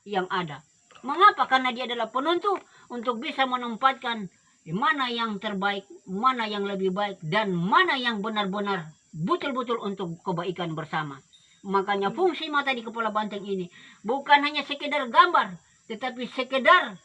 yang ada. Mengapa? Karena dia adalah penentu untuk bisa menempatkan mana yang terbaik, mana yang lebih baik, dan mana yang benar-benar betul-betul untuk kebaikan bersama. Makanya fungsi mata di kepala banteng ini bukan hanya sekedar gambar, tetapi sekedar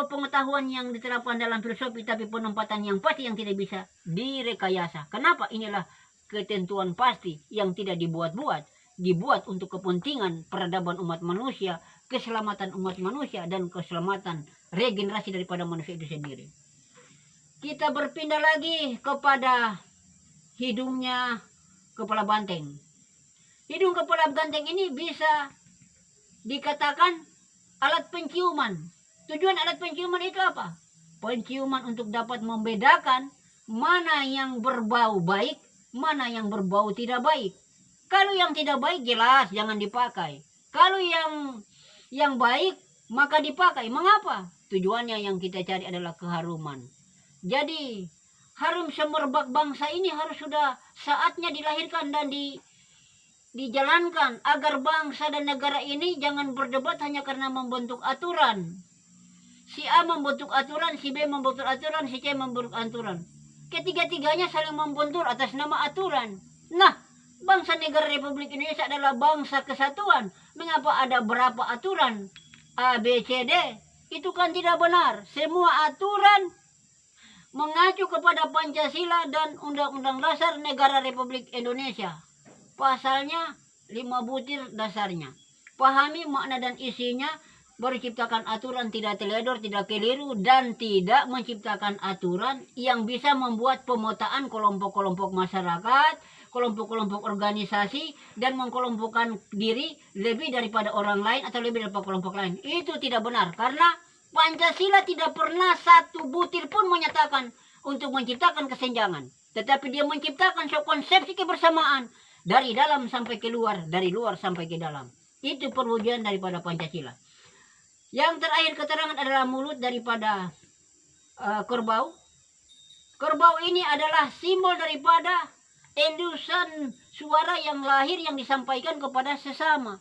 pengetahuan yang diterapkan dalam filosofi, tapi penempatan yang pasti yang tidak bisa direkayasa. Kenapa? Inilah ketentuan pasti yang tidak dibuat-buat, dibuat untuk kepentingan peradaban umat manusia, keselamatan umat manusia, dan keselamatan regenerasi daripada manusia itu sendiri. Kita berpindah lagi kepada hidungnya kepala banteng. Hidung kepala banteng ini bisa dikatakan alat penciuman. Tujuan alat penciuman itu apa? Penciuman untuk dapat membedakan mana yang berbau baik, mana yang berbau tidak baik. Kalau yang tidak baik jelas jangan dipakai. Kalau yang baik maka dipakai. Mengapa? Tujuannya yang kita cari adalah keharuman. Jadi harum semerbak bangsa ini harus sudah saatnya dilahirkan dan dijalankan agar bangsa dan negara ini jangan berdebat hanya karena membentuk aturan. Si A membentuk aturan, si B membentuk aturan, si C membentuk aturan. Ketiga-tiganya saling membentur atas nama aturan. Nah, bangsa negara Republik Indonesia adalah bangsa kesatuan. Mengapa ada berapa aturan? A, B, C, D. Itu kan tidak benar. Semua aturan mengacu kepada Pancasila dan Undang-Undang Dasar Negara Republik Indonesia. Pasalnya 5 butir dasarnya. Pahami makna dan isinya, baru ciptakan aturan tidak teledor, tidak keliru, dan tidak menciptakan aturan yang bisa membuat pemetaan kelompok-kelompok masyarakat, kelompok-kelompok organisasi, dan mengkelompokkan diri lebih daripada orang lain atau lebih daripada kelompok lain. Itu tidak benar, karena Pancasila tidak pernah satu butir pun menyatakan untuk menciptakan kesenjangan. Tetapi dia menciptakan konsepsi kebersamaan dari dalam sampai keluar, dari luar sampai ke dalam. Itu perwujudan daripada Pancasila. Yang terakhir keterangan adalah mulut daripada kerbau. Kerbau ini adalah simbol daripada endusan suara yang lahir yang disampaikan kepada sesama.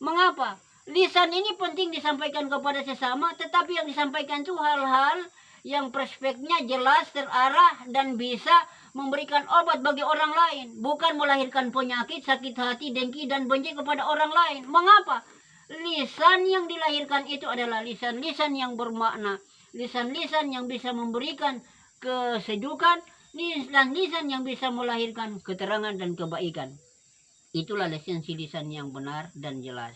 Mengapa? Lisan ini penting disampaikan kepada sesama, tetapi yang disampaikan itu hal-hal yang perspektifnya jelas, terarah, dan bisa memberikan obat bagi orang lain. Bukan melahirkan penyakit, sakit hati, dengki, dan benci kepada orang lain. Mengapa? Lisan yang dilahirkan itu adalah lisan-lisan yang bermakna, lisan-lisan yang bisa memberikan kesejukan, lisan-lisan yang bisa melahirkan keterangan dan kebaikan. Itulah esensi lisan yang benar dan jelas.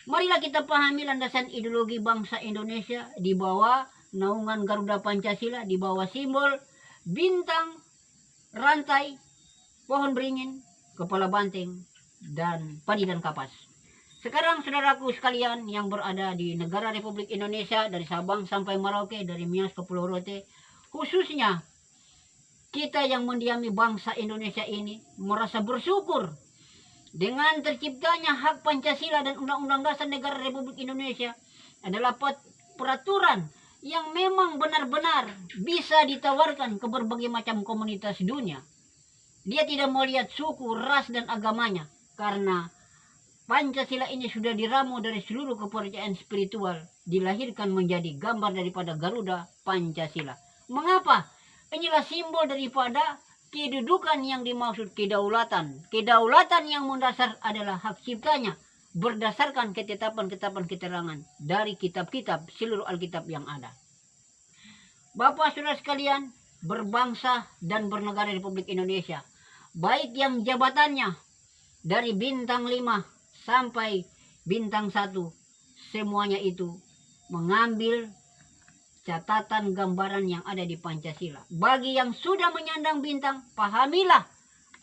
Marilah kita pahami landasan ideologi bangsa Indonesia di bawah naungan Garuda Pancasila, di bawah simbol bintang, rantai, pohon beringin, kepala banteng, dan padi dan kapas. Sekarang saudaraku sekalian yang berada di negara Republik Indonesia, dari Sabang sampai Merauke, dari Mias ke Pulau Rote, khususnya kita yang mendiami bangsa Indonesia ini merasa bersyukur dengan terciptanya hak Pancasila dan Undang-Undang Dasar Negara Republik Indonesia adalah peraturan yang memang benar-benar bisa ditawarkan ke berbagai macam komunitas dunia. Dia tidak melihat suku, ras, dan agamanya, karena Pancasila ini sudah diramu dari seluruh kepercayaan spiritual, dilahirkan menjadi gambar daripada Garuda Pancasila. Mengapa? Inilah simbol daripada kedudukan yang dimaksud kedaulatan. Kedaulatan yang mendasar adalah hak ciptanya, berdasarkan ketetapan-ketetapan keterangan dari kitab-kitab seluruh Alkitab yang ada. Bapak saudara sekalian, berbangsa dan bernegara Republik Indonesia, baik yang jabatannya dari bintang 5 sampai bintang 1, semuanya itu mengambil catatan gambaran yang ada di Pancasila. Bagi yang sudah menyandang bintang, pahamilah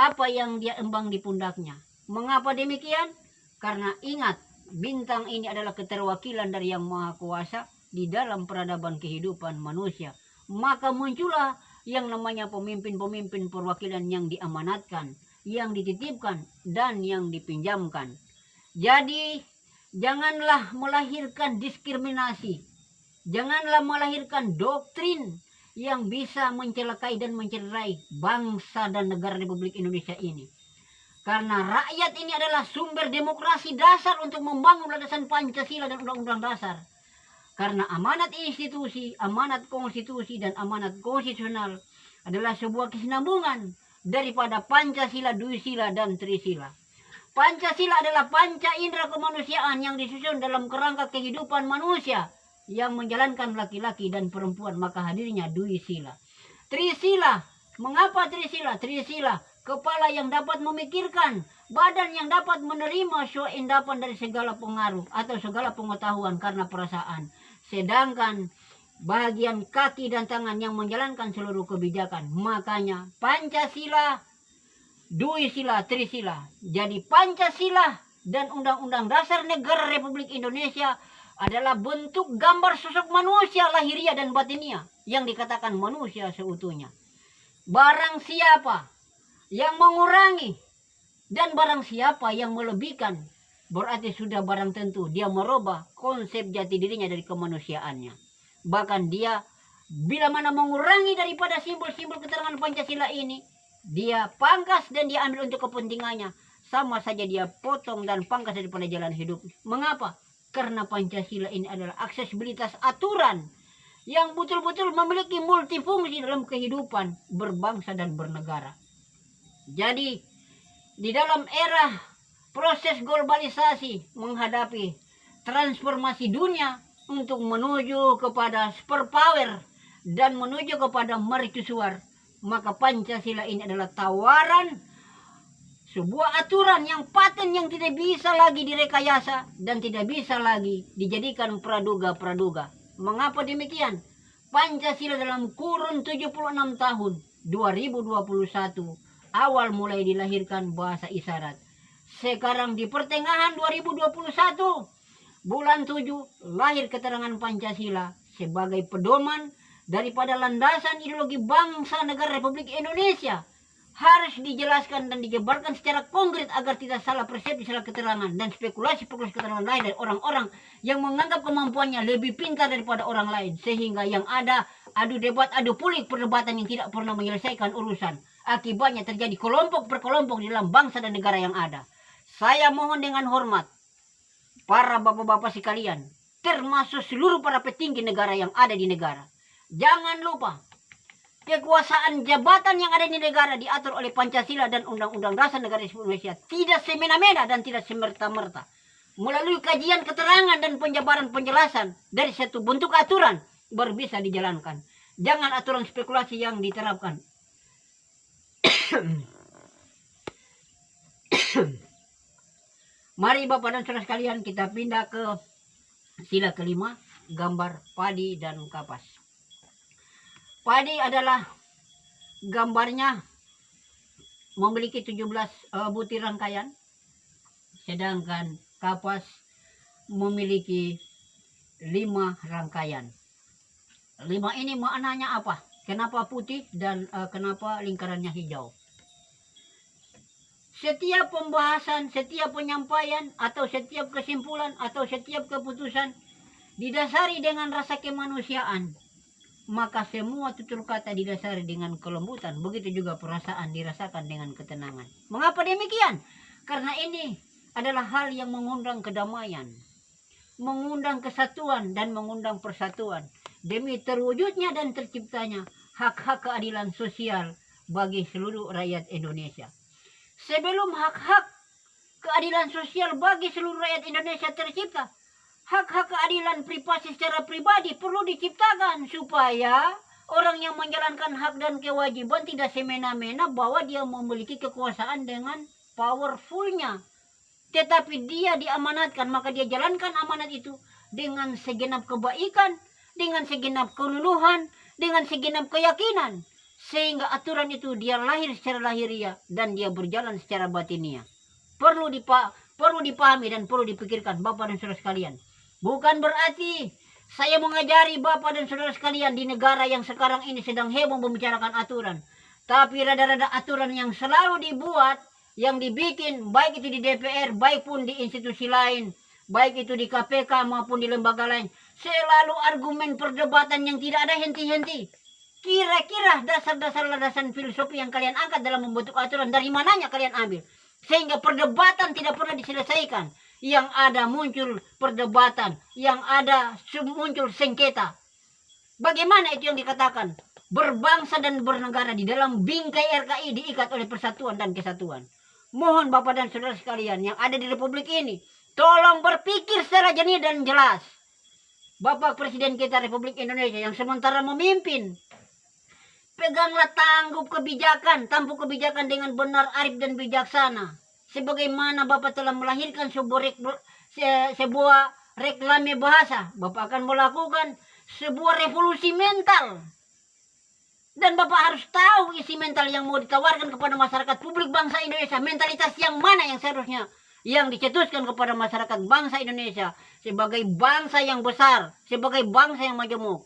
apa yang dia embang di pundaknya. Mengapa demikian? Karena ingat, bintang ini adalah keterwakilan dari Yang Maha Kuasa di dalam peradaban kehidupan manusia. Maka muncullah yang namanya pemimpin-pemimpin perwakilan yang diamanatkan, yang dititipkan, dan yang dipinjamkan. Jadi, janganlah melahirkan diskriminasi. Janganlah melahirkan doktrin yang bisa mencelakai dan mencederai bangsa dan negara Republik Indonesia ini. Karena rakyat ini adalah sumber demokrasi dasar untuk membangun landasan Pancasila dan Undang-Undang Dasar. Karena amanat institusi, amanat konstitusi, dan amanat konstitusional adalah sebuah kesinambungan daripada Pancasila, Duisila, dan Trisila. Pancasila adalah panca indera kemanusiaan yang disusun dalam kerangka kehidupan manusia yang menjalankan laki-laki dan perempuan, maka hadirnya Duisila. Trisila, mengapa Trisila? Trisila, kepala yang dapat memikirkan, badan yang dapat menerima endapan dari segala pengaruh atau segala pengetahuan karena perasaan. Sedangkan bagian kaki dan tangan yang menjalankan seluruh kebijakan. Makanya Pancasila, Duisila, Trisila. Jadi Pancasila dan Undang-Undang Dasar Negara Republik Indonesia adalah bentuk gambar sosok manusia lahiriah dan batiniah yang dikatakan manusia seutuhnya. Barang siapa yang mengurangi dan barang siapa yang melebihkan, berarti sudah barang tentu dia merubah konsep jati dirinya dari kemanusiaannya. Bahkan dia bila mana mengurangi daripada simbol-simbol keterangan Pancasila ini, dia pangkas dan dia ambil untuk kepentingannya. Sama saja dia potong dan pangkas daripada jalan hidup. Mengapa? Karena Pancasila ini adalah aksesibilitas aturan yang betul-betul memiliki multifungsi dalam kehidupan berbangsa dan bernegara. Jadi di dalam era proses globalisasi menghadapi transformasi dunia untuk menuju kepada superpower dan menuju kepada mercusuar, maka Pancasila ini adalah tawaran sebuah aturan yang paten yang tidak bisa lagi direkayasa dan tidak bisa lagi dijadikan praduga-praduga. Mengapa demikian? Pancasila dalam kurun 76 tahun 2021 awal mulai dilahirkan bahasa isyarat. Sekarang di pertengahan 2021 bulan 7 lahir keterangan Pancasila sebagai pedoman daripada landasan ideologi bangsa negara Republik Indonesia. Harus dijelaskan dan dijabarkan secara konkret agar tidak salah persepsi, salah keterangan dan spekulasi-spekulasi keterangan lain dari orang-orang yang menganggap kemampuannya lebih pintar daripada orang lain. Sehingga yang ada adu debat, adu pulik, perdebatan yang tidak pernah menyelesaikan urusan. Akibatnya terjadi kelompok per kelompok di dalam bangsa dan negara yang ada. Saya mohon dengan hormat para bapak-bapak sekalian, termasuk seluruh para petinggi negara yang ada di negara. Jangan lupa, kekuasaan jabatan yang ada di negara diatur oleh Pancasila dan Undang-Undang Dasar Negara Republik Indonesia. Tidak semena-mena dan tidak semerta-merta. Melalui kajian keterangan dan penjabaran penjelasan dari satu bentuk aturan baru bisa dijalankan. Jangan aturan spekulasi yang diterapkan. Mari Bapak dan Saudara sekalian kita pindah ke sila kelima, gambar padi dan kapas. Padi adalah gambarnya memiliki 17 butir rangkaian, sedangkan kapas memiliki 5 rangkaian. 5 ini maknanya apa? Kenapa putih dan kenapa lingkarannya hijau? Setiap pembahasan, setiap penyampaian, atau setiap kesimpulan, atau setiap keputusan didasari dengan rasa kemanusiaan. Maka semua tutur kata didasari dengan kelembutan. Begitu juga perasaan dirasakan dengan ketenangan. Mengapa demikian? Karena ini adalah hal yang mengundang kedamaian, mengundang kesatuan dan mengundang persatuan. Demi terwujudnya dan terciptanya hak-hak keadilan sosial bagi seluruh rakyat Indonesia. Sebelum hak-hak keadilan sosial bagi seluruh rakyat Indonesia tercipta, hak-hak keadilan privasi secara pribadi perlu diciptakan supaya orang yang menjalankan hak dan kewajiban tidak semena-mena bahwa dia memiliki kekuasaan dengan powerfulnya. Tetapi dia diamanatkan, maka dia jalankan amanat itu dengan segenap kebaikan, dengan segenap keluluhan, dengan segenap keyakinan. Sehingga aturan itu dia lahir secara lahiriah dan dia berjalan secara batiniah. Perlu dipahami dan perlu dipikirkan Bapak dan Saudara sekalian. Bukan berarti saya mengajari Bapak dan Saudara sekalian di negara yang sekarang ini sedang heboh membicarakan aturan. Tapi rada-rada aturan yang selalu dibuat, yang dibikin, baik itu di DPR, baik pun di institusi lain, baik itu di KPK maupun di lembaga lain. Selalu argumen perdebatan yang tidak ada henti-henti. Kira-kira dasar-dasar landasan filosofi yang kalian angkat dalam membentuk aturan, dari mananya kalian ambil? Sehingga perdebatan tidak pernah diselesaikan. Yang ada muncul perdebatan, yang ada muncul sengketa. Bagaimana itu yang dikatakan? Berbangsa dan bernegara di dalam bingkai RKI diikat oleh persatuan dan kesatuan. Mohon Bapak dan Saudara sekalian yang ada di Republik ini, tolong berpikir secara jernih dan jelas. Bapak Presiden kita Republik Indonesia yang sementara memimpin, peganglah tampuk kebijakan dengan benar, arif dan bijaksana. Sebagaimana Bapak telah melahirkan sebuah reklame bahasa, Bapak akan melakukan sebuah revolusi mental. Dan Bapak harus tahu isi mental yang mau ditawarkan kepada masyarakat publik bangsa Indonesia. Mentalitas yang mana yang seharusnya yang dicetuskan kepada masyarakat bangsa Indonesia sebagai bangsa yang besar, sebagai bangsa yang majemuk.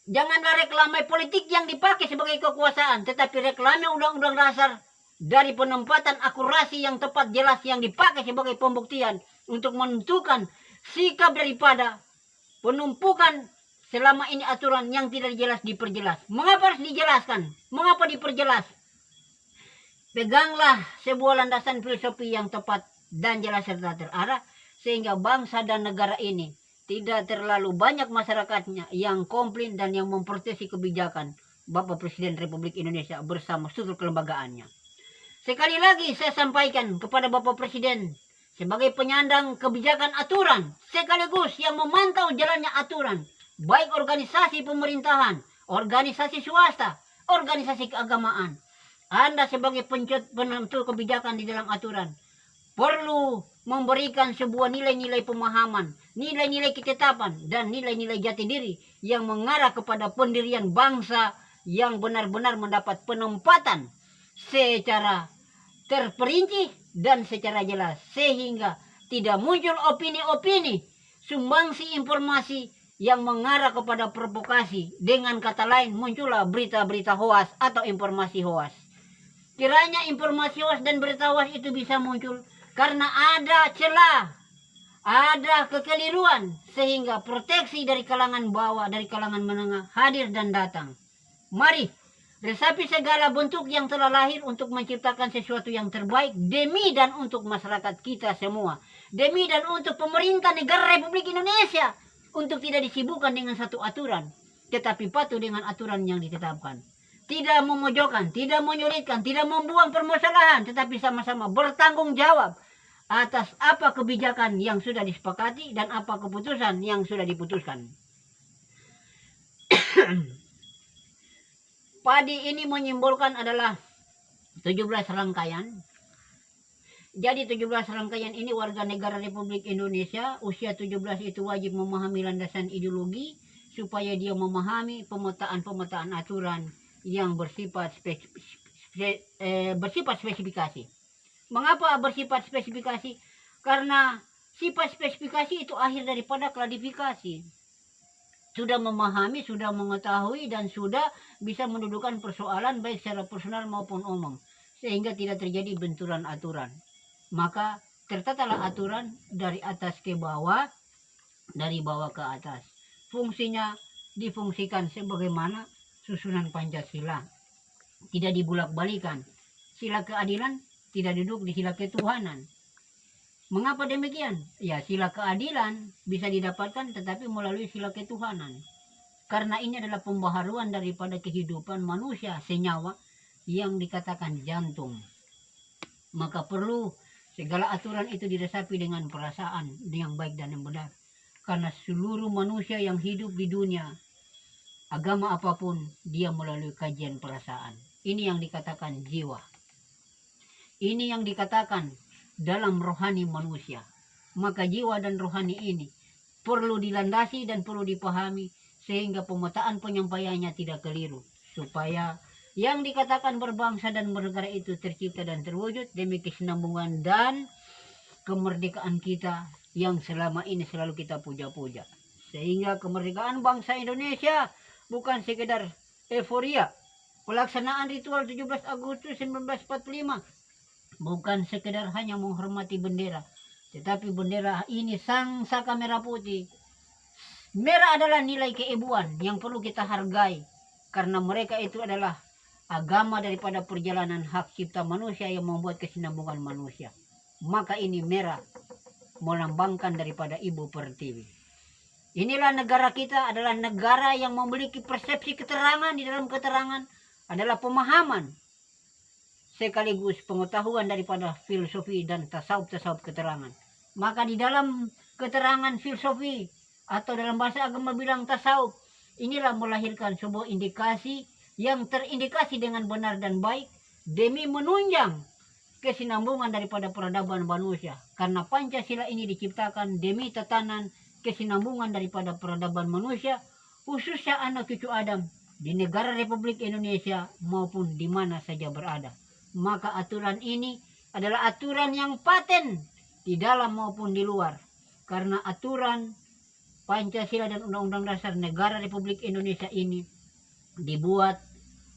Janganlah reklame politik yang dipakai sebagai kekuasaan, tetapi reklame undang-undang dasar dari penempatan akurasi yang tepat jelas yang dipakai sebagai pembuktian untuk menentukan sikap daripada penumpukan selama ini aturan yang tidak jelas diperjelas. Mengapa harus dijelaskan? Mengapa diperjelas? Peganglah sebuah landasan filosofi yang tepat dan jelas serta terarah sehingga bangsa dan negara ini tidak terlalu banyak masyarakatnya yang komplain dan yang memproteksi kebijakan Bapak Presiden Republik Indonesia bersama struktur kelembagaannya. Sekali lagi saya sampaikan kepada Bapak Presiden sebagai penyandang kebijakan aturan sekaligus yang memantau jalannya aturan, baik organisasi pemerintahan, organisasi swasta, organisasi keagamaan. Anda sebagai penentu kebijakan di dalam aturan perlu memberikan sebuah nilai-nilai pemahaman, nilai-nilai ketetapan, dan nilai-nilai jati diri yang mengarah kepada pendirian bangsa yang benar-benar mendapat penempatan secara terperinci dan secara jelas. Sehingga tidak muncul opini-opini, sumbangsi informasi yang mengarah kepada provokasi. Dengan kata lain, muncullah berita-berita hoas atau informasi hoas. Kiranya informasi hoas dan berita hoas itu bisa muncul karena ada celah, ada kekeliruan, sehingga proteksi dari kalangan bawah, dari kalangan menengah hadir dan datang. Mari resapi segala bentuk yang telah lahir untuk menciptakan sesuatu yang terbaik demi dan untuk masyarakat kita semua, demi dan untuk pemerintah negara Republik Indonesia, untuk tidak disibukkan dengan satu aturan, tetapi patuh dengan aturan yang ditetapkan. Tidak memojokkan, tidak menyulitkan, tidak membuang permasalahan, tetapi sama-sama bertanggung jawab atas apa kebijakan yang sudah disepakati dan apa keputusan yang sudah diputuskan. Padi ini menyimbolkan adalah 17 rangkaian. Jadi 17 rangkaian ini warga negara Republik Indonesia usia 17 itu wajib memahami landasan ideologi supaya dia memahami pemetaan aturan yang bersifat spesifikasi. Mengapa bersifat spesifikasi? Karena sifat spesifikasi itu akhir daripada klasifikasi. Sudah memahami, sudah mengetahui, dan sudah bisa mendudukan persoalan baik secara personal maupun umum. Sehingga tidak terjadi benturan aturan. Maka tertatalah aturan dari atas ke bawah, dari bawah ke atas. Fungsinya difungsikan sebagaimana susunan Pancasila. Tidak dibulak-balikan. Sila keadilan tidak duduk di sila ketuhanan. Mengapa demikian? Ya, sila keadilan bisa didapatkan tetapi melalui sila ketuhanan. Karena ini adalah pembaharuan daripada kehidupan manusia senyawa yang dikatakan jantung. Maka perlu segala aturan itu diresapi dengan perasaan yang baik dan yang benar. Karena seluruh manusia yang hidup di dunia, agama apapun, dia melalui kajian perasaan. Ini yang dikatakan jiwa. Ini yang dikatakan dalam rohani manusia. Maka jiwa dan rohani ini perlu dilandasi dan perlu dipahami sehingga pemetaan penyampaiannya tidak keliru. Supaya yang dikatakan berbangsa dan bernegara itu tercipta dan terwujud demi kesinambungan dan kemerdekaan kita yang selama ini selalu kita puja-puja. Sehingga kemerdekaan bangsa Indonesia bukan sekedar euforia. Pelaksanaan ritual 17 Agustus 1945 bukan sekedar hanya menghormati bendera, tetapi bendera ini sang saka merah putih. Merah adalah nilai keibuan yang perlu kita hargai, karena mereka itu adalah agama daripada perjalanan hak cipta manusia yang membuat kesinambungan manusia. Maka ini merah melambangkan daripada Ibu Pertiwi. Inilah negara kita adalah negara yang memiliki persepsi keterangan. Di dalam keterangan adalah pemahaman sekaligus pengetahuan daripada filosofi dan tasawuf keterangan. Maka di dalam keterangan filosofi atau dalam bahasa agama bilang tasawuf, inilah melahirkan sebuah indikasi yang terindikasi dengan benar dan baik demi menunjang kesinambungan daripada peradaban manusia. Karena Pancasila ini diciptakan demi tatanan kesinambungan daripada peradaban manusia, khususnya anak cucu Adam di negara Republik Indonesia maupun di mana saja berada. Maka aturan ini adalah aturan yang paten di dalam maupun di luar. Karena aturan Pancasila dan Undang-Undang Dasar Negara Republik Indonesia ini dibuat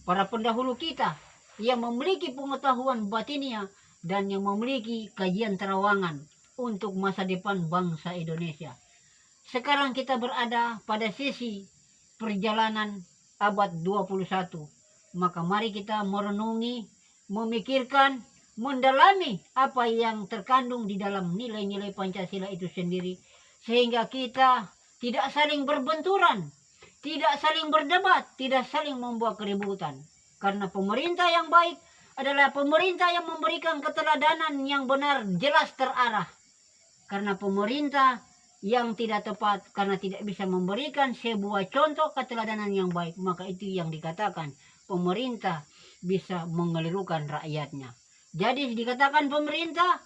para pendahulu kita yang memiliki pengetahuan batinia dan yang memiliki kajian terawangan untuk masa depan bangsa Indonesia. Sekarang kita berada pada sisi perjalanan abad 21. Maka mari kita merenungi, memikirkan, mendalami apa yang terkandung di dalam nilai-nilai Pancasila itu sendiri. Sehingga kita tidak saling berbenturan, tidak saling berdebat, tidak saling membuat keributan. Karena pemerintah yang baik adalah pemerintah yang memberikan keteladanan yang benar, jelas terarah. Karena pemerintah yang tidak tepat karena tidak bisa memberikan sebuah contoh keteladanan yang baik, maka itu yang dikatakan pemerintah bisa mengelirukan rakyatnya. Jadi dikatakan pemerintah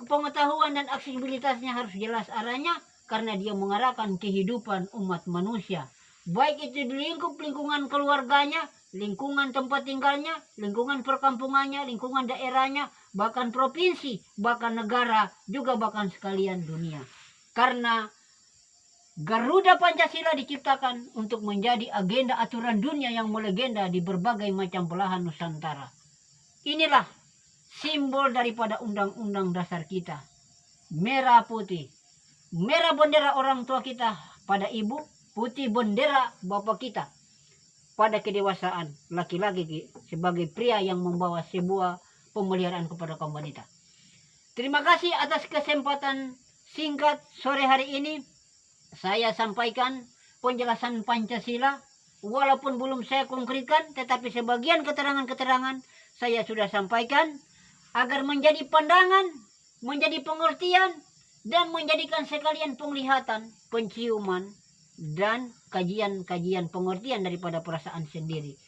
pengetahuan dan aksesibilitasnya harus jelas arahnya karena dia mengarahkan kehidupan umat manusia. Baik itu di lingkungan keluarganya, lingkungan tempat tinggalnya, lingkungan perkampungannya, lingkungan daerahnya, bahkan provinsi, bahkan negara, juga bahkan sekalian dunia. Karena Garuda Pancasila diciptakan untuk menjadi agenda aturan dunia yang melegenda di berbagai macam belahan Nusantara. Inilah simbol daripada undang-undang dasar kita. Merah putih. Merah bendera orang tua kita pada ibu, putih bendera bapak kita pada kedewasaan laki-laki sebagai pria yang membawa sebuah pemeliharaan kepada kaum wanita. Terima kasih atas kesempatan singkat sore hari ini. Saya sampaikan penjelasan Pancasila, walaupun belum saya konkretkan, tetapi sebagian keterangan-keterangan saya sudah sampaikan agar menjadi pandangan, menjadi pengertian, dan menjadikan sekalian penglihatan, penciuman, dan kajian-kajian pengertian daripada perasaan sendiri.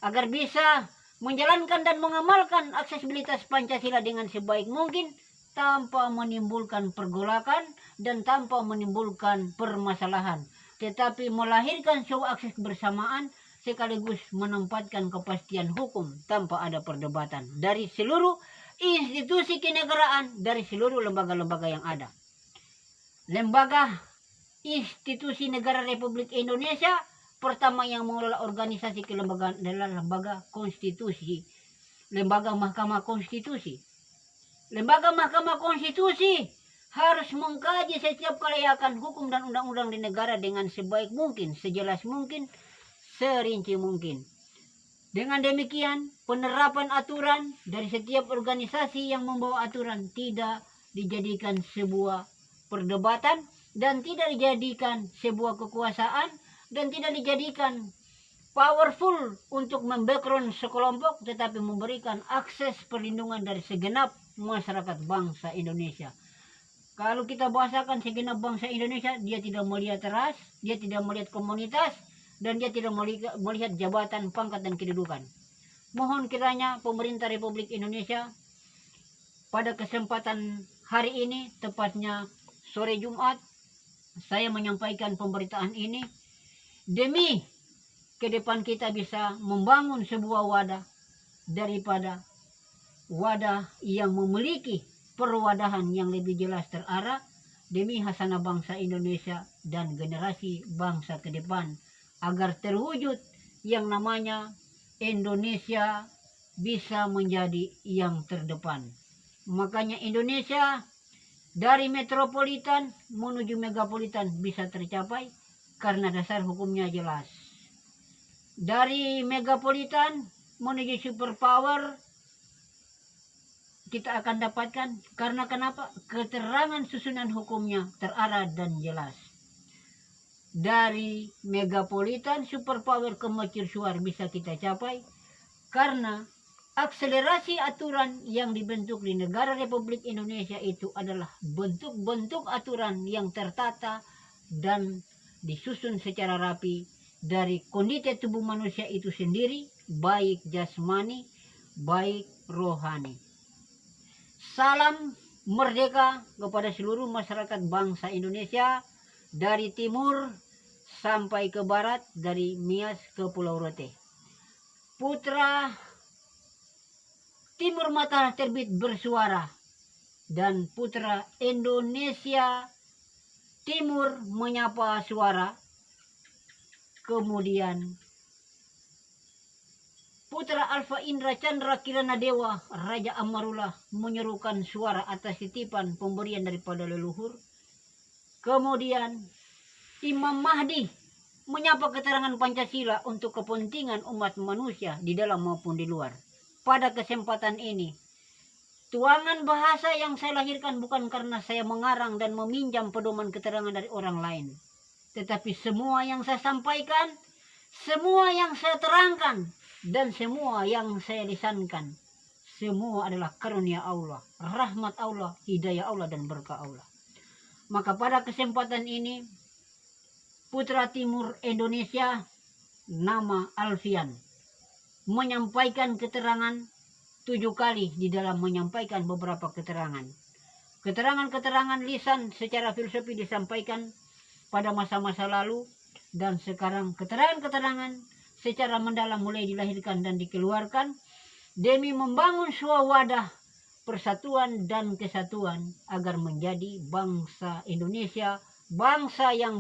Agar bisa menjalankan dan mengamalkan aksesibilitas Pancasila dengan sebaik mungkin, tanpa menimbulkan pergolakan dan tanpa menimbulkan permasalahan, tetapi melahirkan sebuah akses kebersamaan sekaligus menempatkan kepastian hukum tanpa ada perdebatan dari seluruh institusi kenegaraan, dari seluruh lembaga-lembaga yang ada. Lembaga institusi negara Republik Indonesia pertama yang mengelola organisasi kelembagaan adalah lembaga konstitusi, lembaga Mahkamah Konstitusi. Lembaga Mahkamah Konstitusi harus mengkaji setiap kelayakan hukum dan undang-undang di negara dengan sebaik mungkin, sejelas mungkin, serinci mungkin. Dengan demikian, penerapan aturan dari setiap organisasi yang membawa aturan tidak dijadikan sebuah perdebatan dan tidak dijadikan sebuah kekuasaan dan tidak dijadikan powerful untuk membackground sekelompok, tetapi memberikan akses perlindungan dari segenap masyarakat bangsa Indonesia. Kalau kita bahasakan segenap bangsa Indonesia, dia tidak melihat ras, dia tidak melihat komunitas, dan dia tidak melihat jabatan, pangkat, dan kedudukan. Mohon kiranya pemerintah Republik Indonesia pada kesempatan hari ini, tepatnya sore Jumat, saya menyampaikan pemberitaan ini demi ke depan kita bisa membangun sebuah wadah daripada wadah yang memiliki perwadahan yang lebih jelas terarah demi hasanah bangsa Indonesia dan generasi bangsa ke depan agar terwujud yang namanya Indonesia bisa menjadi yang terdepan. Makanya Indonesia dari metropolitan menuju megapolitan bisa tercapai karena dasar hukumnya jelas. Dari megapolitan menuju superpower kita akan dapatkan karena kenapa? Keterangan susunan hukumnya terarah dan jelas. Dari megapolitan superpower ke mercusuar bisa kita capai karena akselerasi aturan yang dibentuk di negara Republik Indonesia itu adalah bentuk-bentuk aturan yang tertata dan disusun secara rapi dari kondisi tubuh manusia itu sendiri, baik jasmani, baik rohani. Salam merdeka kepada seluruh masyarakat bangsa Indonesia, dari timur sampai ke barat, dari Nias ke Pulau Rote. Putra Timur Matahari Terbit bersuara, dan putra Indonesia Timur menyapa suara. Kemudian putra Alfa Indra Chandra Kirana Dewa Raja Amarullah menyerukan suara atas titipan pemberian daripada leluhur. Kemudian Imam Mahdi menyapa keterangan Pancasila untuk kepentingan umat manusia di dalam maupun di luar. Pada kesempatan ini, tuangan bahasa yang saya lahirkan bukan karena saya mengarang dan meminjam pedoman keterangan dari orang lain. Tetapi semua yang saya sampaikan, semua yang saya terangkan, dan semua yang saya lisankan, semua adalah karunia Allah, rahmat Allah, hidayah Allah, dan berkah Allah. Maka pada kesempatan ini, Putra Timur Indonesia, nama Alfian, menyampaikan keterangan 7 kali di dalam menyampaikan beberapa keterangan. Keterangan-keterangan lisan secara filosofi disampaikan pada masa-masa lalu, dan sekarang keterangan-keterangan secara mendalam mulai dilahirkan dan dikeluarkan demi membangun sebuah wadah persatuan dan kesatuan agar menjadi bangsa Indonesia, bangsa yang